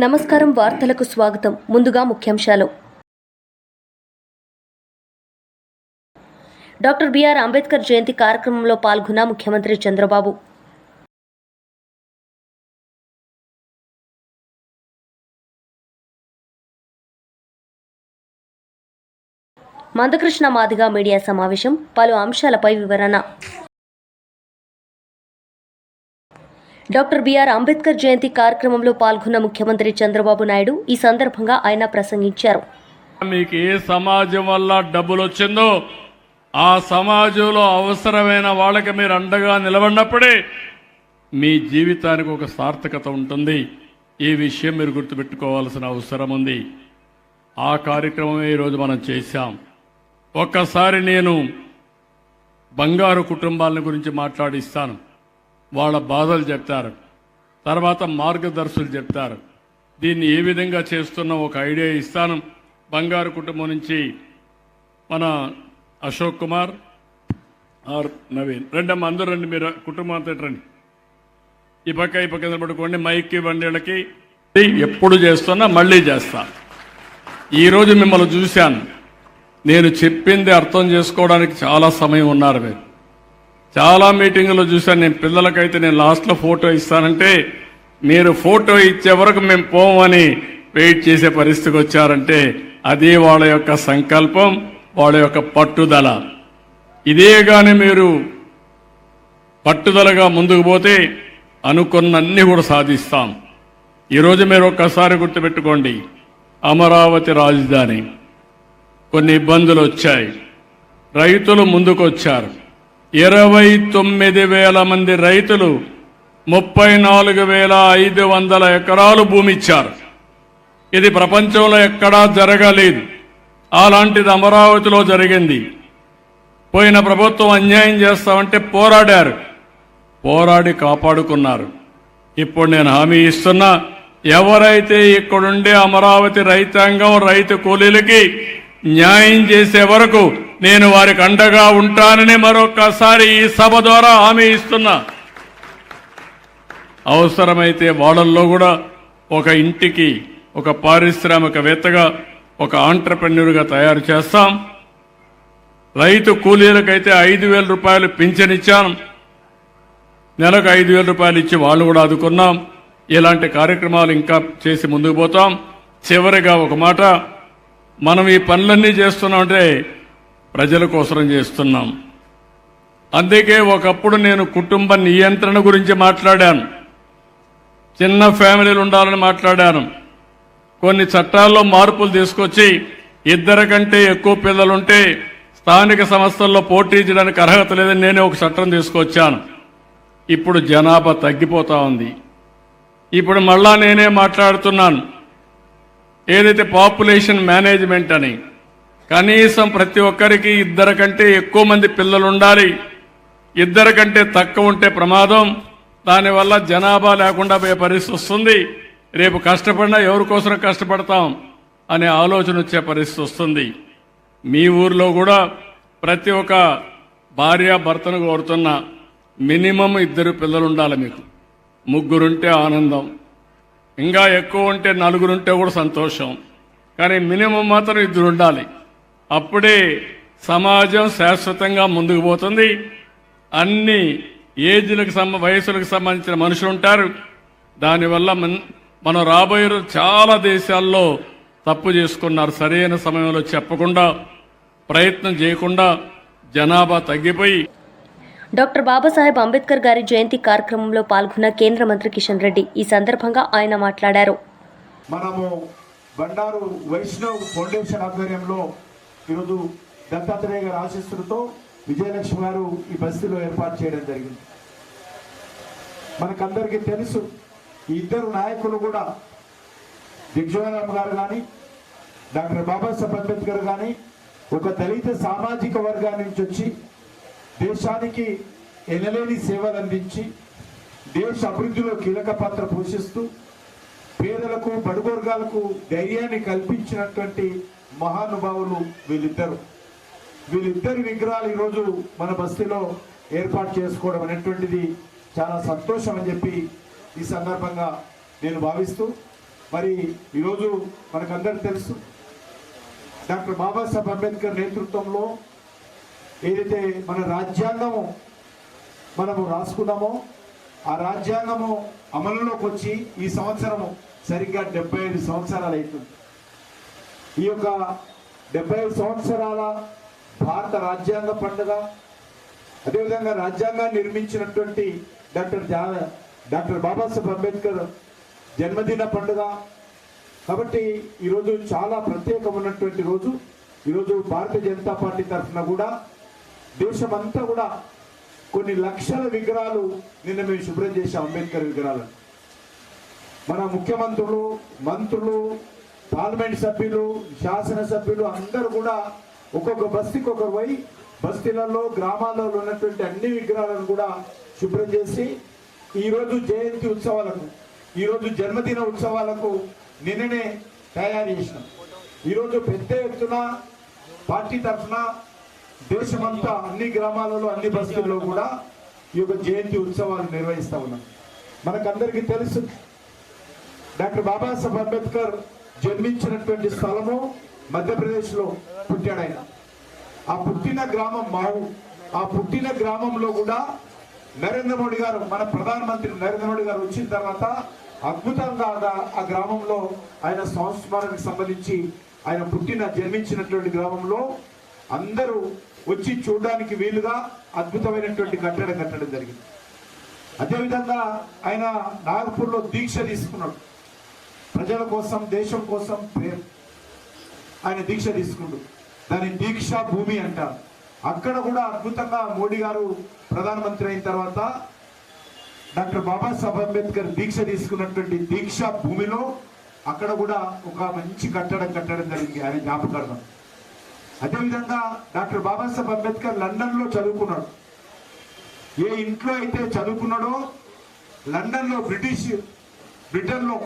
నమస్కారం. వార్తలకు స్వాగతం. ముందుగా ముఖ్యాంశాలు. డాక్టర్ బిఆర్ అంబేద్కర్ జయంతి కార్యక్రమంలో పాల్గొన్న ముఖ్యమంత్రి చంద్రబాబు. మందకృష్ణ మాదిగ మీడియా సమావేశం. పలు అంశాలపై వివరణ. డాక్టర్ బిఆర్ అంబేద్కర్ జయంతి కార్యక్రమంలో పాల్గొన్న ముఖ్యమంత్రి చంద్రబాబు నాయుడు ఈ సందర్భంగా ఆయన ప్రసంగించారు. మీకు ఏ సమాజం వల్ల డబ్బులు వచ్చిందో ఆ సమాజంలో అవసరమైన వాళ్ళకి మీరు అండగా నిలబడినప్పుడే మీ జీవితానికి ఒక సార్థకత ఉంటుంది. ఈ విషయం మీరు గుర్తుపెట్టుకోవాల్సిన అవసరం ఉంది. ఆ కార్యక్రమమే ఈరోజు మనం చేశాం. ఒక్కసారి నేను బంగారు కుటుంబాల గురించి మాట్లాడిస్తాను. వాళ్ళ బాధలు చెప్తారు, తర్వాత మార్గదర్శులు చెప్తారు. దీన్ని ఏ విధంగా చేస్తున్నా ఒక ఐడియా ఇస్తాను. బంగారు కుటుంబం నుంచి మన అశోక్ కుమార్ ఆర్ నవీన్ రెండమ్మ, అందరూ రండి. మీరు కుటుంబం అంతా రండి. ఈ పక్క నిలబడుకోండి. మైక్కి బండిళ్ళకి ఎప్పుడు చేస్తున్నా మళ్ళీ చేస్తా. ఈరోజు మిమ్మల్ని చూశాను. నేను చెప్పింది అర్థం చేసుకోవడానికి చాలా సమయం ఉన్నారు. మీరు చాలా మీటింగులో చూశాను. నేను పిల్లలకైతే నేను లాస్ట్లో ఫోటో ఇస్తానంటే మీరు ఫోటో ఇచ్చే వరకు మేము పోమని వెయిట్ చేసే పరిస్థితికి వచ్చారంటే అది వాళ్ళ యొక్క సంకల్పం, వాళ్ళ యొక్క పట్టుదల. ఇదే కానీ మీరు పట్టుదలగా ముందుకు పోతే అనుకున్నన్ని కూడా సాధిస్తాం. ఈరోజు మీరు ఒక్కసారి గుర్తుపెట్టుకోండి, అమరావతి రాజధాని కొన్ని ఇబ్బందులు వచ్చాయి. రైతులు ముందుకు వచ్చారు. 29,000 మంది రైతులు 34,500 ఎకరాలు భూమి ఇచ్చారు. ఇది ప్రపంచంలో ఎక్కడా జరగలేదు. అలాంటిది అమరావతిలో జరిగింది. పోయిన ప్రభుత్వం అన్యాయం చేస్తామంటే పోరాడారు, పోరాడి కాపాడుకున్నారు. ఇప్పుడు నేను హామీ ఇస్తున్నా, ఎవరైతే ఇక్కడుండే అమరావతి రైతాంగం రైతు కూలీలకి న్యాయం చేసే వరకు నేను వారికి అండగా ఉంటానని మరొకసారి ఈ సభ ద్వారా హామీ ఇస్తున్నా. అవసరమైతే వాళ్ళల్లో కూడా ఒక ఇంటికి ఒక పారిశ్రామికవేత్తగా, ఒక ఆంట్రప్రెన్యూర్గా తయారు చేస్తాం. రైతు కూలీలకైతే 5,000 రూపాయలు పింఛన్ ఇచ్చాం. నెలకు 5,000 రూపాయలు ఇచ్చి వాళ్ళు కూడా ఆదుకున్నాం. ఇలాంటి కార్యక్రమాలు ఇంకా చేసి ముందుకు పోతాం. చివరిగా ఒక మాట, మనం ఈ పనులన్నీ చేస్తున్నామంటే ప్రజల కోసం చేస్తున్నాం. అందుకే ఒకప్పుడు నేను కుటుంబ నియంత్రణ గురించి మాట్లాడాను, చిన్న ఫ్యామిలీలు ఉండాలని మాట్లాడాను. కొన్ని చట్టాల్లో మార్పులు తీసుకొచ్చి 2 కంటే ఎక్కువ పిల్లలుంటే స్థానిక సంస్థల్లో పోటీ చేయడానికి అర్హత లేదని నేనే ఒక చట్టం తీసుకొచ్చాను. ఇప్పుడు జనాభా తగ్గిపోతా ఉంది. ఇప్పుడు మళ్ళా నేనే మాట్లాడుతున్నాను, ఏదైతే పాపులేషన్ మేనేజ్మెంట్ అని, కనీసం ప్రతి ఒక్కరికి 2 కంటే ఎక్కువ మంది పిల్లలు ఉండాలి. 2 కంటే తక్కువ ఉంటే ప్రమాదం. దానివల్ల జనాభా లేకుండా పోయే పరిస్థితి వస్తుంది. రేపు కష్టపడినా ఎవరి కోసం కష్టపడతాం అనే ఆలోచన వచ్చే పరిస్థితి వస్తుంది. మీ ఊర్లో కూడా ప్రతి ఒక్క భార్య భర్తను కోరుతున్నా, మినిమం 2 పిల్లలు ఉండాలి. మీకు 3 ఉంటే ఆనందం, ఇంకా ఎక్కువ ఉంటే 4 ఉంటే కూడా సంతోషం. కానీ మినిమం మాత్రం 2 ఉండాలి. అప్పుడే సమాజం శాశ్వతంగా ముందుకు పోతుంది. అన్ని ఏజ్లకు వయసులకు సంబంధించిన మనుషులు ఉంటారు. దానివల్ల మనం రాబోయే చాలా దేశాల్లో తప్పు చేసుకున్నారు. సరైన సమయంలో చెప్పకుండా, ప్రయత్నం చేయకుండా జనాభా తగ్గిపోయి. డాక్టర్ బాబాసాహెబ్ అంబేద్కర్ గారి జయంతి కార్యక్రమంలో పాల్గొన్న కేంద్ర మంత్రి కిషన్ రెడ్డి ఈ సందర్భంగా ఆయన మాట్లాడారు. మనము బండారు వైష్ణవ్ ఫౌండేషన్ ఆధ్వర్యంలో ఈరోజు దత్తాత్రేయ గారి ఆశీస్సులతో విజయలక్ష్మి గారు ఈ బస్తీలో ఏర్పాటు చేయడం జరిగింది. మనకందరికీ తెలుసు, ఈ 2 నాయకులు కూడా దిగ్విజయరామ్ గారు కానీ డాక్టర్ బాబాసాహెబ్ అంబేద్కర్ కానీ ఒక దళిత సామాజిక వర్గాన్ని నుంచి వచ్చి దేశానికి ఎనలేని సేవలు అందించి దేశ అభివృద్ధిలో కీలక పాత్ర పోషిస్తూ పేదలకు బడుగు వర్గాలకు ధైర్యాన్ని కల్పించినటువంటి మహానుభావులు వీళ్ళిద్దరి విగ్రహాలు ఈరోజు మన బస్తీలో ఏర్పాటు చేసుకోవడం అనేటువంటిది చాలా సంతోషం అని చెప్పి ఈ సందర్భంగా నేను భావిస్తూ మరి ఈరోజు మనకందరికి తెలుసు డాక్టర్ బాబాసాహెబ్ అంబేద్కర్ నేతృత్వంలో ఏదైతే మన రాజ్యాంగము మనము రాసుకున్నామో ఆ రాజ్యాంగము అమలులోకి వచ్చి ఈ సంవత్సరము సరిగ్గా 75 సంవత్సరాలు అవుతుంది. ఈ యొక్క 75 సంవత్సరాల భారత రాజ్యాంగ పండుగ, అదేవిధంగా రాజ్యాంగాన్ని నిర్మించినటువంటి డాక్టర్ బాబాసాహెబ్ అంబేద్కర్ జన్మదిన పండుగ. కాబట్టి ఈరోజు చాలా ప్రత్యేకమైనటువంటి రోజు. ఈరోజు భారతీయ జనతా పార్టీ తరఫున కూడా దేశమంతా కూడా కొన్ని లక్షల విగ్రహాలు నిన్న మేము శుభ్రం చేసాం. అంబేద్కర్ విగ్రహాలను మన ముఖ్యమంత్రులు, మంత్రులు, పార్లమెంట్ సభ్యులు, శాసనసభ్యులు అందరూ కూడా ఒక్కొక్క బస్తీకి ఒకరు పోయి బస్తీలలో గ్రామాల్లో ఉన్నటువంటి అన్ని విగ్రహాలను కూడా శుభ్రం చేసి ఈరోజు జయంతి ఉత్సవాలకు, ఈరోజు జన్మదిన ఉత్సవాలకు నిన్ననే తయారు చేసినాం. ఈరోజు పెద్ద ఎత్తున పార్టీ తరఫున దేశమంతా అన్ని గ్రామాలలో అన్ని బస్తీల్లో కూడా ఈ యొక్క జయంతి ఉత్సవాలు నిర్వహిస్తా ఉన్నాం. మనకందరికీ తెలుసు డాక్టర్ బాబాసాహెబ్ అంబేద్కర్ జన్మించినటువంటి స్థలము మధ్యప్రదేశ్లో పుట్టాడు ఆయన. ఆ పుట్టిన గ్రామం మాహు. ఆ పుట్టిన గ్రామంలో కూడా నరేంద్ర మోడీ గారు, మన ప్రధానమంత్రి నరేంద్ర మోడీ గారు వచ్చిన తర్వాత అద్భుతంగా ఆ గ్రామంలో ఆయన సంస్మరణకు సంబంధించి ఆయన జన్మించినటువంటి గ్రామంలో అందరూ వచ్చి చూడడానికి వీలుగా అద్భుతమైనటువంటి కట్టడం కట్టడం జరిగింది. అదేవిధంగా ఆయన నాగపూర్లో దీక్ష తీసుకున్నాడు. ప్రజల కోసం, దేశం కోసం ఆయన దీక్ష తీసుకుంటూ దాని దీక్షా భూమి అంటారు. అక్కడ కూడా అద్భుతంగా మోడీ గారు ప్రధానమంత్రి అయిన తర్వాత డాక్టర్ బాబాసాహెబ్ అంబేద్కర్ దీక్ష తీసుకున్నటువంటి దీక్షా భూమిలో అక్కడ కూడా ఒక మంచి కట్టడం జరిగింది ఆయన జ్ఞాపకార్థం. అదేవిధంగా డాక్టర్ బాబాసాహెబ్ అంబేద్కర్ లండన్లో చదువుకున్నాడు. ఏ ఇంట్లో అయితే చదువుకున్నాడో లండన్లో బ్రిటన్లో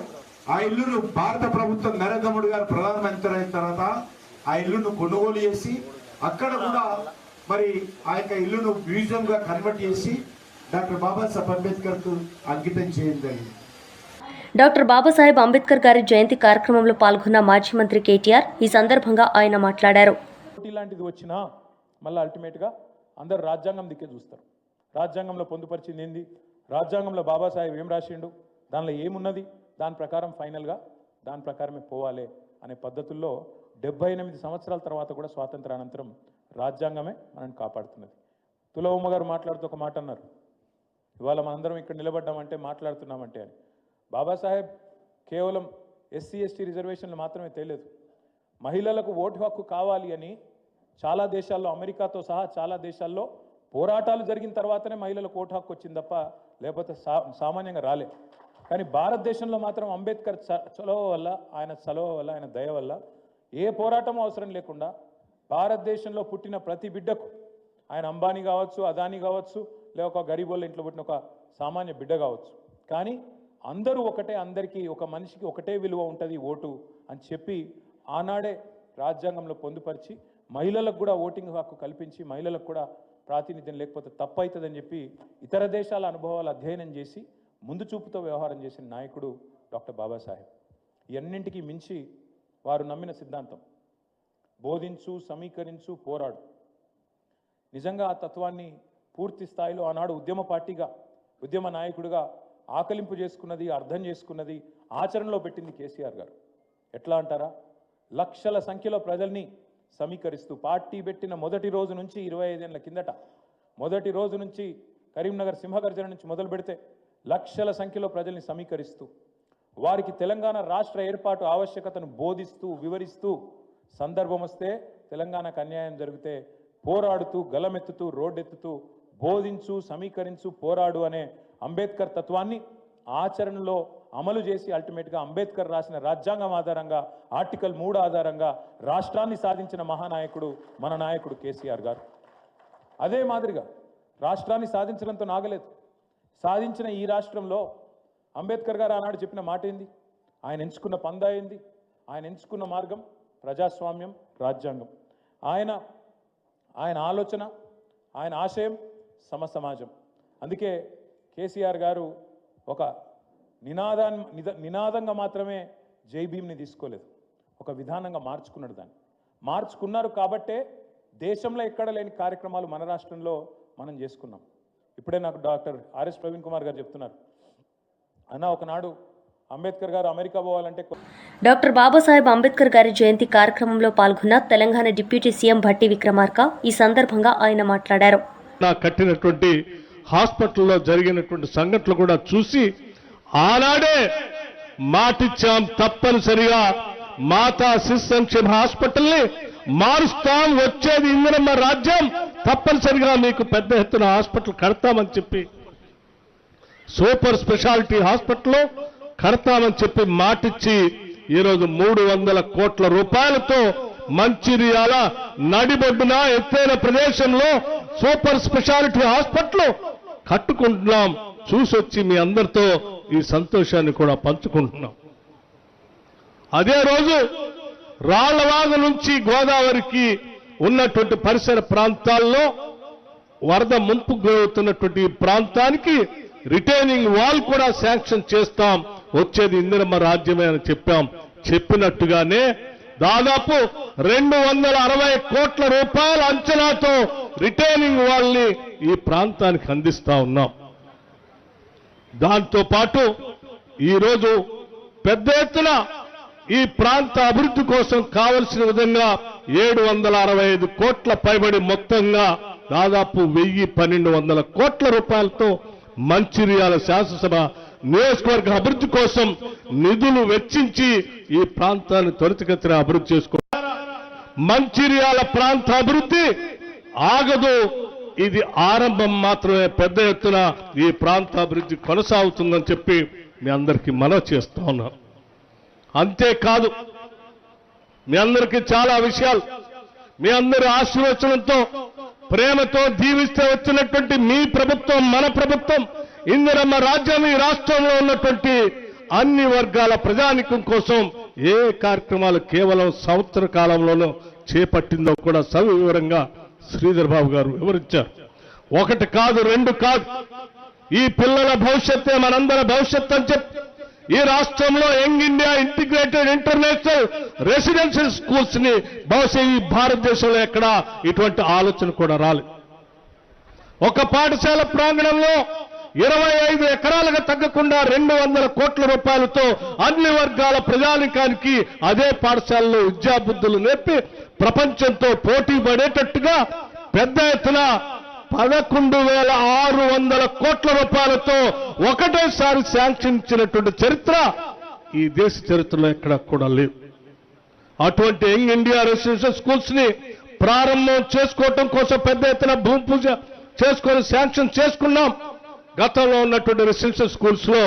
ఆ ఇల్లును భారత ప్రభుత్వం నరేంద్ర మోడీ గారు ప్రధానమంత్రి అయిన తర్వాత ఆ ఇల్లును కొనుగోలు చేసి అక్కడ కూడా మరి ఆ యొక్క ఇల్లును మ్యూజియంగా కన్వర్ట్ చేసి డాక్టర్ బాబాసాహెబ్ అంబేద్కర్కు అంకితం చేయడం జరిగింది. డాక్టర్ బాబాసాహెబ్ అంబేద్కర్ గారి జయంతి కార్యక్రమంలో పాల్గొన్న మాజీ మంత్రి కేటీఆర్ ఈ సందర్భంగా ఆయన మాట్లాడారు. ఇలాంటిది వచ్చినా మళ్ళీ అల్టిమేట్గా అందరు రాజ్యాంగం దిక్కే చూస్తారు. రాజ్యాంగంలో పొందుపరిచింది ఏంది, రాజ్యాంగంలో బాబాసాహెబ్ ఏం రాసిండు, దానిలో ఏమున్నది, దాని ప్రకారం ఫైనల్గా దాని ప్రకారమే పోవాలి అనే పద్ధతుల్లో 78 సంవత్సరాల తర్వాత కూడా స్వాతంత్రానంతరం రాజ్యాంగమే మనల్ని కాపాడుతున్నది. తులవమ్మ గారు మాట్లాడుతూ ఒక మాట అన్నారు, ఇవాళ మనందరం ఇక్కడ నిలబడ్డామంటే మాట్లాడుతున్నామంటే అని. బాబాసాహెబ్ కేవలం ఎస్సీ ఎస్టీ రిజర్వేషన్లు మాత్రమే తేలేదు, మహిళలకు ఓటు హక్కు కావాలి అని చాలా దేశాల్లో, అమెరికాతో సహా చాలా దేశాల్లో పోరాటాలు జరిగిన తర్వాతనే మహిళలకు ఓటు హక్కు వచ్చింది తప్ప లేకపోతే సామాన్యంగా రాలే. కానీ భారతదేశంలో మాత్రం అంబేద్కర్ చొలవ వల్ల, ఆయన చలవ వల్ల, ఆయన దయ వల్ల ఏ పోరాటం అవసరం లేకుండా భారతదేశంలో పుట్టిన ప్రతి బిడ్డకు, ఆయన అంబానీ కావచ్చు, అదానీ కావచ్చు, లేక ఒక గరీబోళ్ళ ఇంట్లో పుట్టిన ఒక సామాన్య బిడ్డ కావచ్చు, కానీ అందరూ ఒకటే, అందరికీ ఒక మనిషికి ఒకటే విలువ ఉంటుంది ఓటు అని చెప్పి ఆనాడే రాజ్యాంగంలో పొందుపరిచి మహిళలకు కూడా ఓటింగ్ హక్కు కల్పించి మహిళలకు కూడా ప్రాతినిధ్యం లేకపోతే తప్పు అవుతుందని చెప్పి ఇతర దేశాల అనుభవాలు అధ్యయనం చేసి ముందు చూపుతో వ్యవహారం చేసిన నాయకుడు డాక్టర్ బాబాసాహెబ్. ఇవన్నింటికీ మించి వారు నమ్మిన సిద్ధాంతం బోధించు, సమీకరించు, పోరాడు. నిజంగా ఆ తత్వాన్ని పూర్తి స్థాయిలో ఆనాడు ఉద్యమ పార్టీగా, ఉద్యమ నాయకుడిగా ఆకలింపు చేసుకున్నది, అర్థం చేసుకున్నది, ఆచరణలో పెట్టింది కేసీఆర్ గారు. ఎట్లా అంటారా, లక్షల సంఖ్యలో ప్రజల్ని సమీకరిస్తూ పార్టీ పెట్టిన మొదటి రోజు నుంచి 25 ఏళ్ల కిందట మొదటి రోజు నుంచి కరీంనగర్ సింహగర్జన నుంచి మొదలు పెడితే లక్షల సంఖ్యలో ప్రజల్ని సమీకరిస్తూ వారికి తెలంగాణ రాష్ట్ర ఏర్పాటు ఆవశ్యకతను బోధిస్తూ, వివరిస్తూ, సందర్భం వస్తే తెలంగాణకు అన్యాయం జరిగితే పోరాడుతూ, గలమెత్తుతూ, రోడ్డెత్తుతూ, బోధించు, సమీకరించు, పోరాడు అనే అంబేద్కర్ తత్వాన్ని ఆచరణలో అమలు చేసి అల్టిమేట్గా అంబేద్కర్ రాసిన రాజ్యాంగం ఆధారంగా ఆర్టికల్ 3 ఆధారంగా రాష్ట్రాన్ని సాధించిన మహానాయకుడు మన నాయకుడు కేసీఆర్ గారు. అదే మాదిరిగా రాష్ట్రాన్ని సాధించడంతో నాగలేదు, సాధించిన ఈ రాష్ట్రంలో అంబేద్కర్ గారు ఆనాడు చెప్పిన మాట ఏంది, ఆయన ఎంచుకున్న పందా ఏంది, ఆయన ఎంచుకున్న మార్గం ప్రజాస్వామ్యం, రాజ్యాంగం. ఆయన ఆలోచన, ఆయన ఆశయం సమసమాజం. అందుకే కేసీఆర్ గారు ఒక నినాదంగా మాత్రమే జై భీమ్ని తీసుకోలేదు, ఒక విధానంగా మార్చుకున్నాడు. దాన్ని మార్చుకున్నారు కాబట్టే దేశంలో ఎక్కడ లేని కార్యక్రమాలు మన రాష్ట్రంలో మనం చేసుకున్నాం. ఇప్పుడే నాకు డాక్టర్ ఆర్ఎస్ ప్రవీణ్ కుమార్ గారు చెప్తున్నారు, అన్న ఒకనాడు అంబేద్కర్ గారు అమెరికా పోవాలంటే డాక్టర్ బాబాసాహెబ్ అంబేద్కర్ గారి జయంతి కార్యక్రమంలో పాల్గొన్న తెలంగాణ డిప్యూటీ సీఎం భట్టి విక్రమార్క ఈ సందర్భంగా ఆయన మాట్లాడారు. కట్టినటువంటి హాస్పిటల్లో జరిగినటువంటి సంఘటనలు కూడా చూసి ఆనాడే మాటిచ్చాం, తప్పనిసరిగా మాతా శిశు సంక్షేమ హాస్పిటల్ని మారుస్తాం, వచ్చేది ఇందిరమ్మ రాజ్యం, తప్పనిసరిగా మీకు పెద్ద ఎత్తున హాస్పిటల్ కడతామని చెప్పి, సూపర్ స్పెషాలిటీ హాస్పిటల్ కడతామని చెప్పి మాటిచ్చి ఈరోజు 300 కోట్ల రూపాయలతో మంచిర్యాల నడిబొడ్డున ఎత్తైన ప్రదేశంలో సూపర్ స్పెషాలిటీ హాస్పిటల్ కట్టుకుంటున్నాం. చూసొచ్చి మీ అందరితో ఈ సంతోషాన్ని కూడా పంచుకుంటున్నాం. అదే రోజు రాళ్లవాగు నుంచి గోదావరికి ఉన్నటువంటి పరిసర ప్రాంతాల్లో వరద ముంపు గురవుతున్నటువంటి ప్రాంతానికి రిటైనింగ్ వాల్ కూడా శాంక్షన్ చేస్తాం, వచ్చేది ఇందిరమ్మ రాజ్యమే అని చెప్పాం. చెప్పినట్టుగానే దాదాపు 260 కోట్ల రూపాయల అంచనాతో రిటైనింగ్ వాల్ ని ఈ ప్రాంతానికి అందిస్తా ఉన్నాం. దాంతో పాటు ఈరోజు పెద్ద ఎత్తున ఈ ప్రాంత అభివృద్ధి కోసం కావలసిన విధంగా 765 కోట్ల పైబడి మొత్తంగా దాదాపు 1200 కోట్ల రూపాయలతో మంచిర్యాల శాసనసభ నియోజకవర్గ అభివృద్ధి కోసం నిధులు వెచ్చించి ఈ ప్రాంతాన్ని త్వరితగతిన అభివృద్ధి చేసుకోవాలి. మంచిర్యాల ప్రాంత అభివృద్ధి ఆగదు, ఇది ఆరంభం మాత్రమే. పెద్ద ఎత్తున ఈ ప్రాంత అభివృద్ధి కొనసాగుతుందని చెప్పి మీ అందరికీ మనవి చేస్తా ఉన్నాను. అంతేకాదు, మీ అందరికీ చాలా విషయాలు, మీ అందరి ఆశీర్వచనంతో ప్రేమతో దీవిస్తే వచ్చినటువంటి మీ ప్రభుత్వం, మన ప్రభుత్వం, ఇందిరమ్మ రాజ్యం ఈ రాష్ట్రంలో ఉన్నటువంటి అన్ని వర్గాల ప్రజానికం కోసం ఏ కార్యక్రమాలు కేవలం సంవత్సర కాలంలోనూ చేపట్టిందో కూడా సవివరంగా శ్రీధర్ బాబు గారు వివరించారు. 1 కాదు 2 కాదు, ఈ పిల్లల భవిష్యత్తే మనందరి భవిష్యత్ అని చెప్పి ఈ రాష్ట్రంలో young India integrated international residential schools ని బహుశా ఈ భారతదేశంలో ఎక్కడా ఇటువంటి ఆలోచన కూడా రాలేదు. ఒక పాఠశాల ప్రాంగణంలో 25 ఎకరాలకు తగ్గకుండా 200 కోట్ల రూపాయలతో అన్ని వర్గాల ప్రజానికానికి అదే పాఠశాలలో విద్యాబుద్ధులు నేర్పి ప్రపంచంతో పోటీ పడేటట్టుగా పెద్ద ఎత్తున 11,600 కోట్ల రూపాయలతో ఒకటేసారి శాంక్షన్ ఇచ్చినటువంటి చరిత్ర ఈ దేశ చరిత్రలో ఎక్కడ కూడా లేదు. అటువంటి యంగ్ ఇండియా రెసిడెన్షియల్ స్కూల్స్ ని ప్రారంభం చేసుకోవటం కోసం పెద్ద ఎత్తున భూమి పూజ చేసుకొని శాంక్షన్ చేసుకున్నాం. గతంలో ఉన్నటువంటి రెసిడెన్షియల్ స్కూల్స్ లో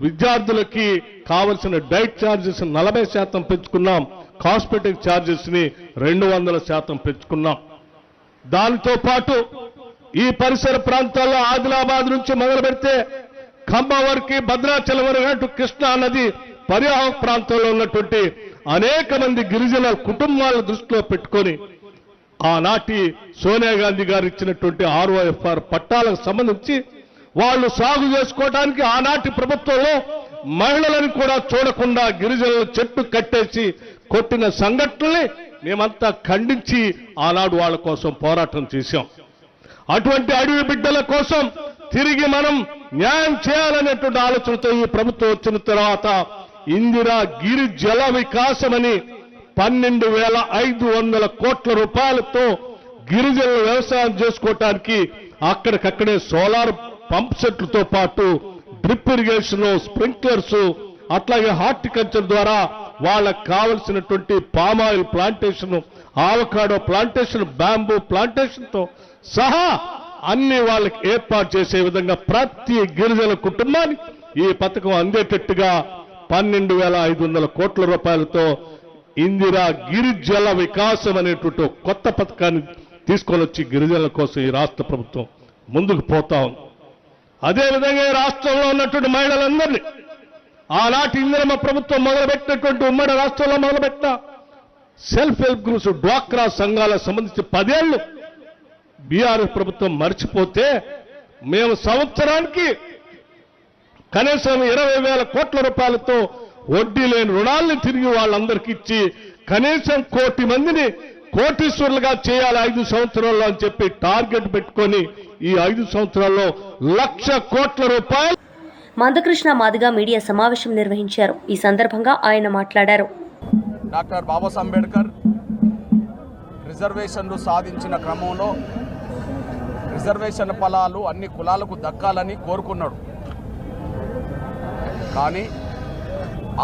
విద్యార్థులకి కావలసిన డైట్ ఛార్జెస్ 40% పెంచుకున్నాం, కాస్మెటిక్ ఛార్జెస్ ని 200% పెంచుకున్నాం. దానితో పాటు ఈ పరిసర ప్రాంతాల్లో ఆదిలాబాద్ నుంచి మొదలు పెడితే ఖమ్మం వరకు, భద్రాచలం వరకు, కృష్ణా నది పరివాహక ప్రాంతంలో ఉన్నటువంటి అనేక మంది గిరిజన కుటుంబాల దృష్టిలో పెట్టుకొని ఆనాటి సోనియా గాంధీ గారు ఇచ్చినటువంటి ROFR పట్టాలకు సంబంధించి వాళ్ళు సాగు చేసుకోవడానికి ఆనాటి ప్రభుత్వంలో మహిళలను కూడా చూడకుండా గిరిజనులు చెట్టు కట్టేసి కొట్టిన సంఘటనల్ని మేమంతా ఖండించి ఆనాడు వాళ్ళ కోసం పోరాటం చేశాం. అటువంటి అడవి బిడ్డల కోసం తిరిగి మనం న్యాయం చేయాలనేటువంటి ఆలోచనతో ఈ ప్రభుత్వం వచ్చిన తర్వాత ఇందిరా గిరి జల వికాసమని 12,500 కోట్ల రూపాయలతో గిరిజనులు వ్యవసాయం చేసుకోవటానికి అక్కడికక్కడే సోలార్ పంప్ సెట్లతో పాటు డ్రిప్ ఇరిగేషన్, స్ప్రింక్లర్స్, అట్లాగే హార్టికల్చర్ ద్వారా వాళ్ళకు కావలసినటువంటి palm oil plantation, avocado plantation, bamboo plantation తో సహా అన్ని వాళ్ళకి ఏర్పాటు చేసే విధంగా ప్రతి గిరిజన కుటుంబానికి ఈ పథకం అందేటట్టుగా 12,500 కోట్ల రూపాయలతో ఇందిరా గిరి జల వికాసం అనేటువంటి కొత్త పథకాన్ని తీసుకొని వచ్చి గిరిజనుల కోసం ఈ రాష్ట్ర ప్రభుత్వం ముందుకు పోతా ఉంది. అదేవిధంగా ఈ రాష్ట్రంలో ఉన్నటువంటి మహిళలందరినీ ఆనాటి ఇందిరమ్మ ప్రభుత్వం మొదలుపెట్టినటువంటి ఉమ్మడి రాష్ట్రంలో మొదలుపెట్టిన సెల్ఫ్ హెల్ప్ గ్రూప్స్, డ్వాక్రా సంఘాలకు సంబంధించి 10 ఏళ్లు బీఆర్ఎస్ ప్రభుత్వం మర్చిపోతే మేము సంవత్సరానికి కనీసం 20,000 కోట్ల రూపాయలతో వడ్డీ లేని రుణాలను తిరిగి వాళ్ళందరికీ ఇచ్చి కనీసం 1 కోటి మందిని కోటీశ్వరులుగా చేయాలి 5 సంవత్సరాల్లో అని చెప్పి టార్గెట్ పెట్టుకొని ఈ 5 సంవత్సరాల్లో 1,00,000 కోట్ల రూపాయలు మందకృష్ణ మాదిగ మీడియా సమావేశం నిర్వహించారు. ఈ సందర్భంగా ఆయన మాట్లాడారు. డాక్టర్ బాబాసాహెబ్ అంబేద్కర్ రిజర్వేషన్లు సాధించిన క్రమంలో రిజర్వేషన్ ఫలాలు అన్ని కులాలకు దక్కాలని కోరుకున్నాడు. కానీ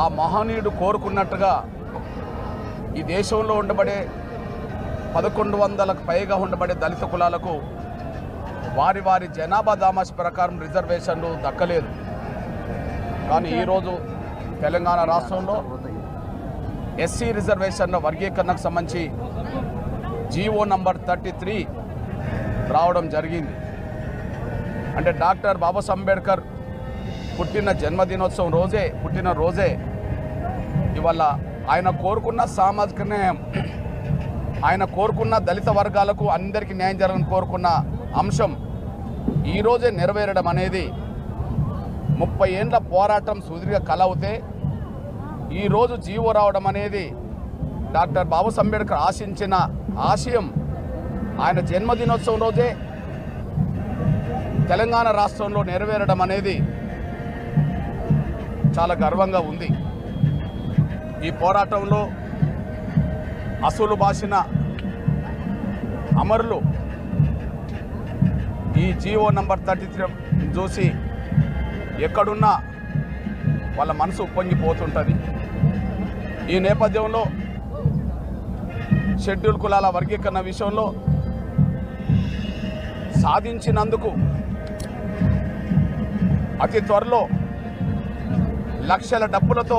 ఆ మహనీయుడు కోరుకున్నట్టుగా ఈ దేశంలో ఉండబడే 1100లకు పైగా ఉండబడే దళిత కులాలకు వారి వారి జనాభా దామాష ప్రకారం రిజర్వేషన్లు దక్కలేదు. కానీ ఈరోజు తెలంగాణ రాష్ట్రంలో ఎస్సీ రిజర్వేషన్ల వర్గీకరణకు సంబంధించి జీవో నంబర్ 33 రావడం జరిగింది. అంటే డాక్టర్ బాబాసాహెబ్ అంబేద్కర్ పుట్టిన రోజే ఇవాళ ఆయన కోరుకున్న సామాజిక న్యాయం, ఆయన కోరుకున్న దళిత వర్గాలకు అందరికీ న్యాయం జరగాలని కోరుకున్న అంశం ఈరోజే నెరవేరడం అనేది 30 ఏండ్ల పోరాటం సుదీర్ఘ కళ అవుతే ఈరోజు జీవో రావడం అనేది డాక్టర్ బాబాసాహెబ్ అంబేద్కర్ ఆశించిన ఆశయం ఆయన జన్మదినోత్సవం రోజే తెలంగాణ రాష్ట్రంలో నెరవేరడం అనేది చాలా గర్వంగా ఉంది. ఈ పోరాటంలో అసలు బాసిన అమరులు ఈ జీవో నంబర్ 33 చూసి ఎక్కడున్నా వాళ్ళ మనసు ఉప్పొంగిపోతుంటుంది. ఈ నేపథ్యంలో షెడ్యూల్ కులాల వర్గీకరణ విషయంలో సాధించినందుకు అతి త్వరలో లక్షల డబ్బులతో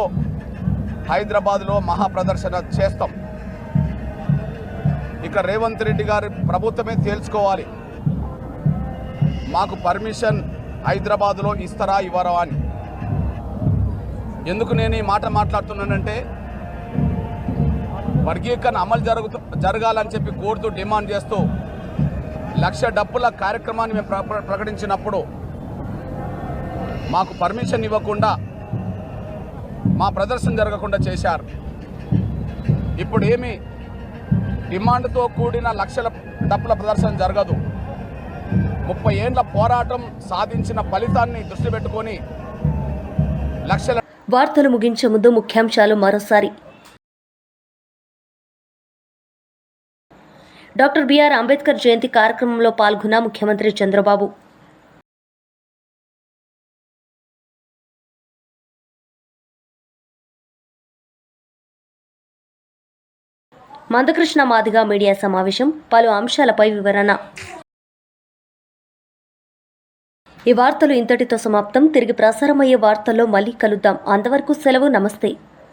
హైదరాబాద్లో మహాప్రదర్శన చేస్తాం. ఇక రేవంత్ రెడ్డి గారి ప్రభుత్వమే తేల్చుకోవాలి మాకు పర్మిషన్ హైదరాబాద్లో ఇస్తారా ఇవ్వరా అని. ఎందుకు నేను ఈ మాట మాట్లాడుతున్నానంటే వర్గీకరణ అమలు జరగాలని చెప్పి కోరుతూ డిమాండ్ చేస్తూ 1,00,000 డబ్బుల కార్యక్రమాన్ని మేము ప్రకటించినప్పుడు మాకు పర్మిషన్ ఇవ్వకుండా మా ప్రదర్శన జరగకుండా చేశారు. ఇప్పుడు ఏమి డిమాండ్తో కూడిన 1,00,000 డబ్బుల ప్రదర్శన జరగదు. 30 ఏండ్ల పోరాటం సాధించిన ఫలితాన్ని దృష్టి పెట్టుకొని 1,00,000. వార్తలు ముగించే ముందు ముఖ్యాంశాలు మరోసారి. డాక్టర్ బిఆర్ అంబేద్కర్ జయంతి కార్యక్రమంలో పాల్గొన్న ముఖ్యమంత్రి చంద్రబాబు. మందకృష్ణ మాదిగ మీడియా సమావేశం, పలు అంశాలపై వివరణ. ఈ వార్తలు ఇంతటితో సమాప్తం. తిరిగి ప్రసారమయ్యే వార్తల్లో మళ్ళీ కలుద్దాం. అంతవరకు సెలవు. నమస్తే.